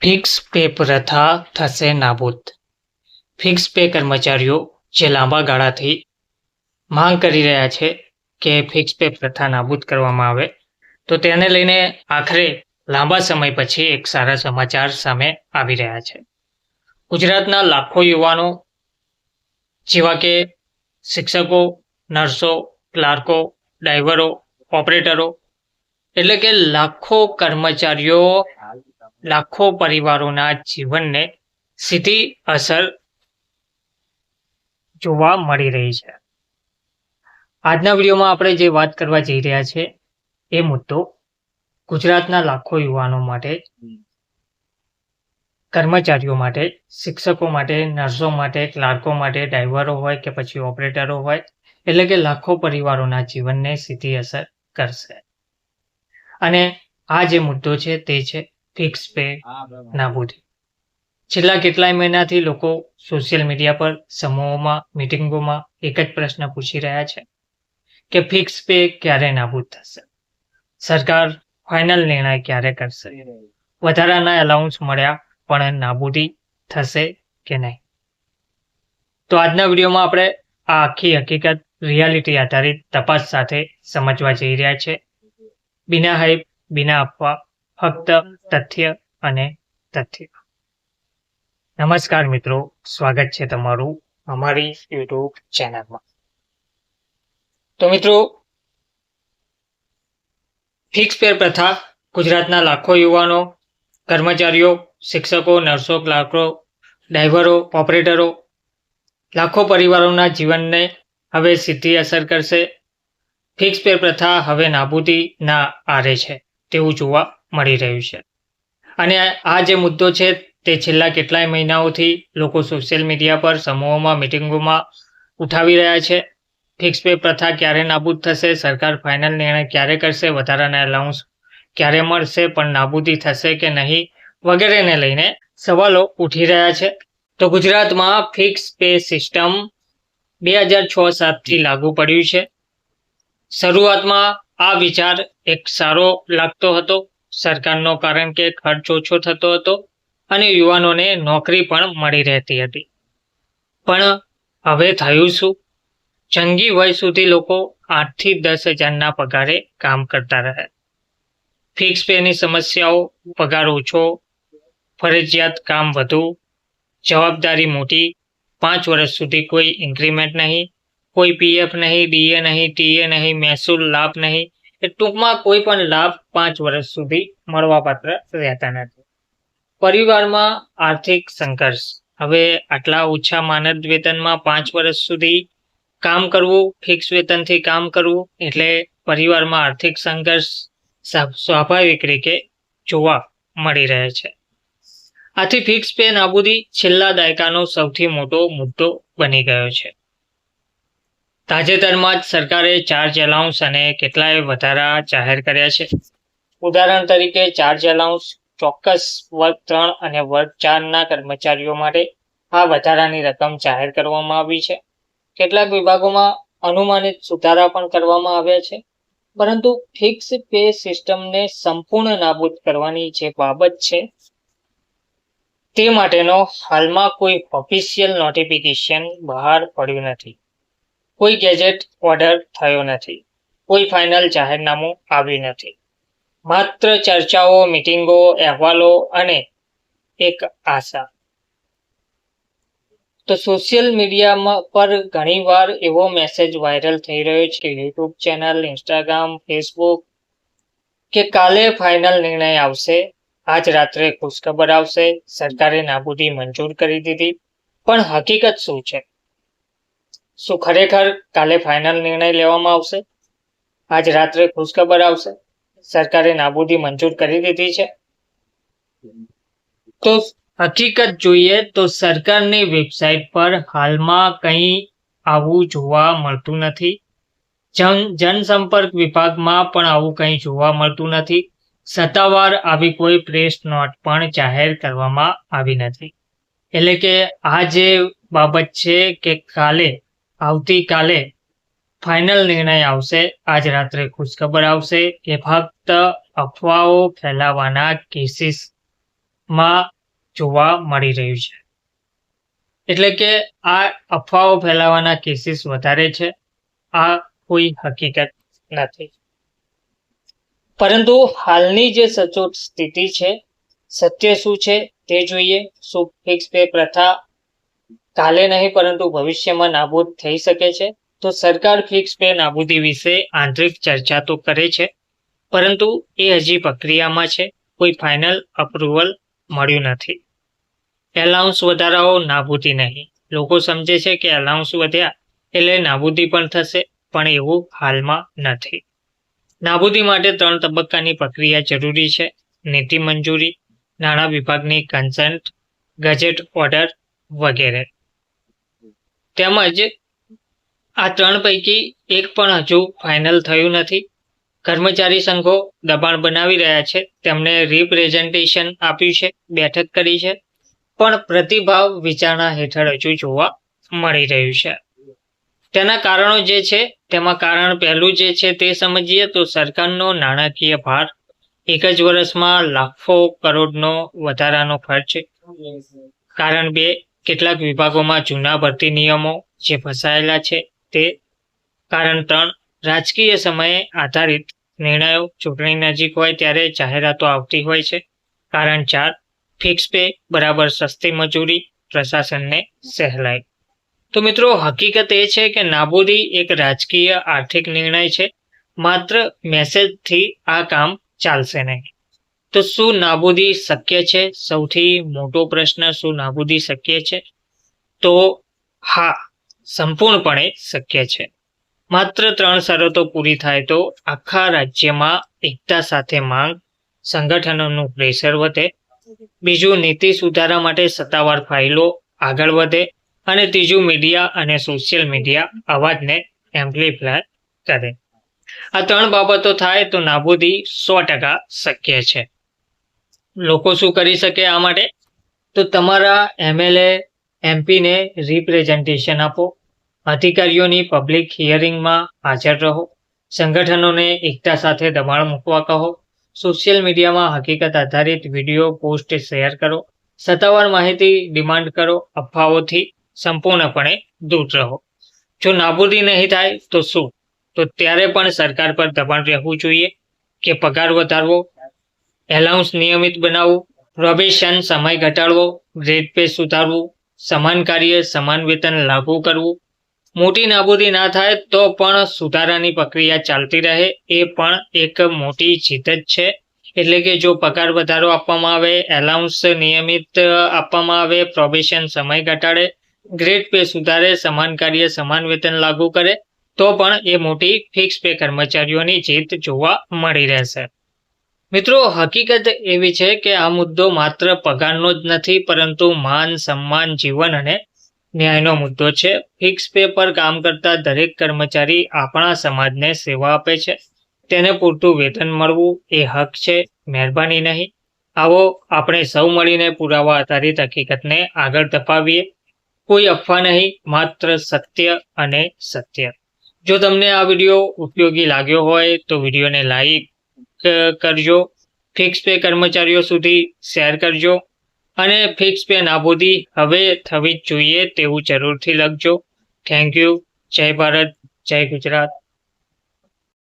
Fix pay પ્રથા થશે નાબૂદ. ફિક્સ પે કર્મચારીઓ જે લાંબા ગાળાથી માંગ કરી રહ્યા છે કે ફિક્સ પે પ્રથા નાબૂદ કરવામાં આવે, તો તેને લઈને આખરે લાંબા સમય પછી એક સારા સમાચાર સામે આવી રહ્યા છે. ગુજરાતના લાખો યુવાનો જેવા કે શિક્ષકો, નર્સો, ક્લાર્કો, ડ્રાઈવરો, ઓપરેટરો એટલે કે લાખો કર્મચારીઓ, લાખો પરિવારોના જીવનને સીધી અસર જોવા મળી રહી છે. આજના વિડીયોમાં આપણે જે વાત કરવા જઈ રહ્યા છે એ મુદ્દો ગુજરાતના લાખો યુવાનો માટે, કર્મચારીઓ માટે, શિક્ષકો માટે, નર્સો માટે, ક્લાર્કો માટે, ડ્રાઈવરો હોય કે પછી ઓપરેટરો હોય, એટલે કે લાખો પરિવારોના જીવનને સીધી અસર કરશે. અને આ જે મુદ્દો છે તે છે ફિક્સ પે નાબૂદી. છેલ્લા કેટલાય મહિનાથી લોકો સોશિયલ મીડિયા પર, સમૂહોમાં, મિટિંગોમાં એક જ પ્રશ્ન પૂછી રહ્યા છે કે ફિક્સ પે ક્યારે નાબૂદ થશે? સરકાર ફાઇનલ નિર્ણય ક્યારે કરશે? વધારાના એલાઉન્સ મળ્યા પણ નાબૂદી થશે કે નહીં? તો આજના વિડીયોમાં આપણે આ આખી હકીકત રિયાલિટી આધારિત તપાસ સાથે સમજવા જઈ રહ્યા છે. બિના હાઈપ, બિના અફવા, ફક્ત તથ્ય અને તથ્ય. નમસ્કાર મિત્રો, સ્વાગત છે તમારું અમારી યુટ્યુબ ચેનલમાં. તો મિત્રો, ફિક્સ પે પ્રથા ગુજરાતના લાખો યુવાનો, કર્મચારીઓ, શિક્ષકો, નર્સો, ક્લાર્કો, ડ્રાઈવરો, ઓપરેટરો, લાખો પરિવારોના જીવનને હવે સીધી અસર કરશે. ફિક્સ પે પ્રથા હવે નાબૂદીના આરે છે તેવું જોવા મળી રહ્યું છે. અને આ જે મુદ્દો છે તે છેલ્લા કેટલાય મહિનાઓથી લોકો સોશિયલ મીડિયા પર, સમૂહોમાં, મિટિંગોમાં ઉઠાવી રહ્યા છે. ફિક્સ પે પ્રથા ક્યારે નાબૂદ થશે? સરકાર ફાઇનલ નિર્ણય ક્યારે કરશે? વધારાના એલાઉન્સ ક્યારે મળશે? પણ નાબૂદી થશે કે નહીં? વગેરેને લઈને સવાલો ઉઠી રહ્યા છે. તો ગુજરાતમાં ફિક્સ પે સિસ્ટમ 2006-07થી લાગુ પડ્યું છે. શરૂઆતમાં આ વિચાર એક સારો લાગતો હતો સરકારનો, કારણ કે ખર્ચ ઓછો થતો હતો અને યુવાનોને નોકરી પણ મળી રહેતી હતી. પણ હવે થયું શું? જંગી વય સુધી લોકો 8 થી 10 હજારના પગારે કામ કરતા રહ્યા. ફિક્સ પેની સમસ્યાઓ: પગાર ઓછો, ફરજિયાત કામ વધુ, જવાબદારી મોટી, 5 વર્ષ સુધી કોઈ ઇન્ક્રીમેન્ટ નહીં, કોઈ પીએફ નહીં, ડીએ નહીં, ટીએ નહીં, મહેસૂલ લાભ નહીં. એ ટૂંકમાં કોઈ પણ લાભ 5 વર્ષ સુધી મળવાપાત્ર રહેતા નથી. પરિવારમાં આર્થિક સંઘર્ષ: હવે આટલા ઓછા માનદ વેતનમાં 5 વર્ષ સુધી કામ કરવું, ફિક્સ વેતનથી કામ કરવું એટલે પરિવારમાં આર્થિક સંઘર્ષ સ્વાભાવિક રીતે જોવા મળી રહે છે. આથી ફિક્સ પે નાબૂદી છેલ્લા દાયકાનો સૌથી મોટો મુદ્દો બની ગયો છે. તાજેતરમાં જ સરકારે ચાર્જ એલાઉન્સ અને કેટલાય વધારા જાહેર કર્યા છે. ઉદાહરણ તરીકે, ચાર્જ એલાઉન્સ ચોક્કસ વર્ગ 3 અને વર્ગ 4ના કર્મચારીઓ માટે આ વધારાની રકમ જાહેર કરવામાં આવી છે. કેટલાક વિભાગોમાં અનુમાનિત સુધારા પણ કરવામાં આવ્યા છે. પરંતુ ફિક્સ પે સિસ્ટમને સંપૂર્ણ નાબૂદ કરવાની જે બાબત છે તે માટેનો હાલમાં કોઈ ઓફિશિયલ નોટિફિકેશન બહાર પડ્યું નથી. કોઈ ગેજેટ ઓર્ડર થયો નથી. કોઈ ફાઇનલ જાહેરનામું આવ્યું નથી. માત્ર ચર્ચાઓ, મિટિંગો, અહેવાલો અને એક આશા. તો સોશિયલ મીડિયામાં પર ઘણીવાર એવો મેસેજ વાયરલ થઈ રહ્યો છે કે યુટ્યુબ ચેનલ, ઇન્સ્ટાગ્રામ, ફેસબુક કે કાલે ફાઇનલ નિર્ણય આવશે, આજ રાત્રે ખુશખબર આવશે, સરકારે નાબૂદી મંજૂર કરી દીધી. પણ હકીકત શું છે? શું ખરેખર કાલે ફાઇનલ નિર્ણય લેવામાં આવશે? આજ રાત્રે ખુશખબર આવશે, સરકારે નાબૂદી મંજૂર કરી દીધી છે? તો હકીકત જોઈએ તો સરકારની વેબસાઇટ પર હાલમાં કંઈ આવું જોવા મળતું નથી. જનસંપર્ક વિભાગમાં પણ આવું કંઈ જોવા મળતું નથી. સત્તાવાર આવી કોઈ પ્રેસ નોટ પણ જાહેર કરવામાં આવી નથી. એટલે કે આ જે બાબત છે કે આવતીકાલે ફાઇનલ નિર્ણય આવશે, આજ રાત્રે ખુશખબર આવશે, એ ફક્ત અફવાઓ ફેલાવવાના કેસીસમાં જોવા મળી રહ્યું છે. એટલે કે આ અફવાઓ ફેલાવાના કેસીસ વધારે છે, આ કોઈ હકીકત નથી. પરંતુ હાલની જે સચોટ સ્થિતિ છે, સત્ય શું છે તે જોઈએ. શું ફિક્સ પે પ્રથા કાલે નહીં પરંતુ ભવિષ્યમાં નાબૂદ થઈ શકે છે? તો સરકાર ફિક્સ પે નાબૂદી વિશે આંતરિક ચર્ચા તો કરે છે, પરંતુ એ હજી પ્રક્રિયામાં છે. કોઈ ફાઇનલ અપ્રુવલ મળ્યું નથી. એલાઉન્સ વધારાઓ નાબૂદી નહીં. લોકો સમજે છે કે એલાઉન્સ વધ્યા એટલે નાબૂદી પણ થશે, પણ એવું હાલમાં નથી. નાબૂદી માટે 3 તબક્કાની પ્રક્રિયા જરૂરી છે: નીતિ મંજૂરી, નાણાં વિભાગની કન્સન્ટ, ગેઝેટ ઓર્ડર વગેરે. તેમજ આ 3 પૈકી એક પણ હજુ ફાઇનલ થયું નથી. કર્મચારી સંઘો દબાણ બનાવી રહ્યા છે, તેમને રિપ્રેઝન્ટેશન આપ્યું છે, બેઠક કરી છે, પણ પ્રતિભાવ વિચારણા હેઠળ હજુ જોવા મળી રહ્યું છે. તેના કારણો જે છે, તેમાં કારણ પહેલું જે છે તે સમજીએ તો સરકારનો નાણાકીય ભાર. એક જ વર્ષમાં લાખો કરોડનો વધારાનો ખર્ચ. કારણ 2, કેટલાક વિભાગોમાં જૂના ભરતી નિયમો જે ફસાયેલા છે તે. કારણ 3, રાજકીય સમયે આધારિત નિર્ણયો. ચૂંટણી નજીક હોય ત્યારે જાહેરાતો આવતી હોય છે. કારણ 4, ફિક્સ પે બરાબર સસ્તી મજૂરી, પ્રશાસનને સહેલાઈ. તો મિત્રો, હકીકત એ છે કે નાબૂદી એક રાજકીય આર્થિક નિર્ણય છે. માત્ર મેસેજથી આ કામ ચાલશે નહીં. તો શું નાબૂદી શક્ય છે? સૌથી મોટો પ્રશ્ન, શું નાબૂદી શક્ય છે? તો હા, સંપૂર્ણપણે શક્ય છે. માત્ર 3 શરતો પૂરી થાય તો આખા રાજ્યમાં એકતા સાથે માંગ, સંગઠનોનું પ્રેશર વધે. બીજું, નીતિ સુધારા માટે સત્તાવાર ફાઇલો આગળ વધે. અને ત્રીજું, મીડિયા અને સોશિયલ મીડિયા અવાજને એમ્પ્લિફાય કરે. આ 3 બાબતો થાય તો નાબૂદી 100% શક્ય છે. લોકો શું કરી શકે આ માટે? તો તમારા MLA, MPને રિપ્રેઝન્ટેશન આપો. અધિકારીઓની પબ્લિક હિયરિંગમાં હાજર રહો. સંગઠનોને એકતા સાથે દબાણ મૂકવા કહો. સોશિયલ મીડિયામાં હકીકત આધારિત વિડીયો પોસ્ટ શેર કરો. સત્તાવાર માહિતી ડિમાન્ડ કરો. અફવાઓથી સંપૂર્ણપણે દૂર રહો. જો નાબૂદી નહીં થાય તો શું? તો ત્યારે પણ સરકાર પર દબાણ રહેવું જોઈએ કે પગાર વધારવો, એલાઉન્સ નિયમિત બનાવવું, પ્રોબેશન સમય ઘટાડવો, ગ્રેડ પે સુધારવું, સમાન કાર્ય સમાન વેતન લાગુ કરવું. મોટી નાબૂદી ના થાય તો પણ સુધારાની પ્રક્રિયા ચાલતી રહે, એ પણ એક મોટી જીત જ છે. એટલે કે જો પગાર વધારો આપવામાં આવે, એલાઉન્સ નિયમિત આપવામાં આવે, પ્રોબેશન સમય ઘટાડે, ગ્રેડ પે સુધારે, સમાન કાર્ય સમાન વેતન લાગુ કરે, તો પણ એ મોટી ફિક્સ પે કર્મચારીઓની જીત જોવા મળી રહેશે. મિત્રો, હકીકત એવી છે કે આ મુદ્દો માત્ર પગારનો જ નથી, પરંતુ માન, સન્માન, જીવન અને ન્યાયનો મુદ્દો છે. ફિક્સ પે પર કામ કરતા દરેક કર્મચારી આપણા સમાજને સેવા આપે છે. તેને પૂરતું વેતન મળવું એ હક છે, મહેરબાની નહીં. આવો આપણે સૌ મળીને પુરાવા આધારિત હકીકતને આગળ ધપાવીએ. કોઈ અફવા નહીં, માત્ર સત્ય અને સત્ય. જો તમને આ વિડીયો ઉપયોગી લાગ્યો હોય તો વિડીયોને લાઈક કરજો, ફિક્સ પે કર્મચારીઓ સુધી શેર કરજો અને ફિક્સ પે નાબૂદી હવે થવી જ જોઈએ તેવું જરૂરથી લખજો. Thank you. જય ભારત, જય ગુજરાત.